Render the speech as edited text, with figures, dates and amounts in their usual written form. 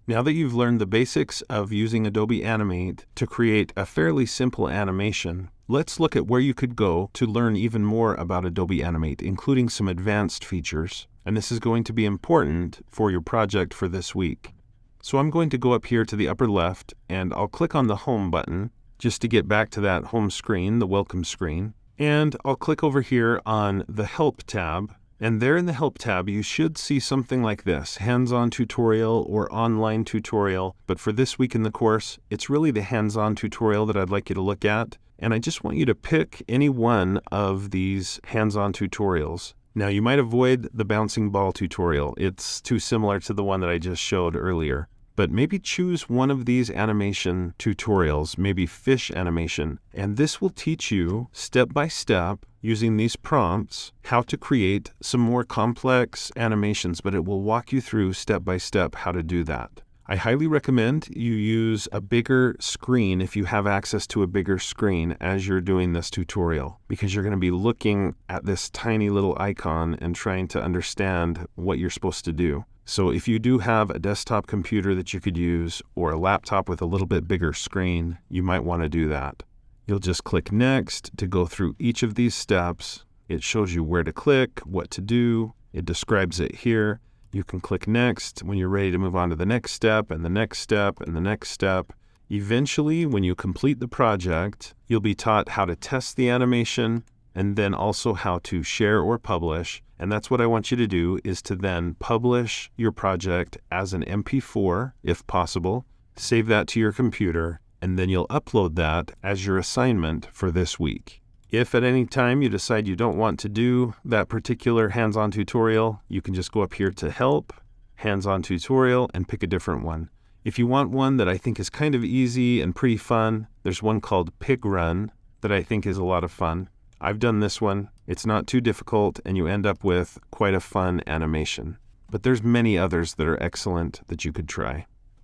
Now that you've learned the basics of using Adobe Animate to create a fairly simple animation, let's look at where you could go to learn even more about Adobe Animate, including some advanced features. And this is going to be important for your project for this week. So I'm going to go up here to the upper left and I'll click on the Home button just to get back to that home screen, the welcome screen. And I'll click over here on the Help tab. And there in the Help tab, you should see something like this, hands-on tutorial or online tutorial. But for this week in the course, it's really the hands-on tutorial that I'd like you to look at. And I just want you to pick any one of these hands-on tutorials. Now you might avoid the bouncing ball tutorial. It's too similar to the one that I just showed earlier. But maybe choose one of these animation tutorials, maybe fish animation, and this will teach you step by step using these prompts how to create some more complex animations, but it will walk you through step by step how to do that. I highly recommend you use a bigger screen if you have access to a bigger screen as you're doing this tutorial, because you're going to be looking at this tiny little icon and trying to understand what you're supposed to do. So if you do have a desktop computer that you could use or a laptop with a little bit bigger screen, you might want to do that. You'll just click Next to go through each of these steps. It shows you where to click, what to do. It describes it here. You can click Next when you're ready to move on to the next step and the next step and the next step. Eventually, when you complete the project, you'll be taught how to test the animation and then also how to share or publish. And that's what I want you to do, is to then publish your project as an MP4, if possible, save that to your computer, and then you'll upload that as your assignment for this week. If at any time you decide you don't want to do that particular hands-on tutorial, you can just go up here to Help, Hands-on Tutorial, and pick a different one. If you want one that I think is kind of easy and pretty fun, there's one called Pig Run that I think is a lot of fun. I've done this one. It's not too difficult, and you end up with quite a fun animation. But there's many others that are excellent that you could try.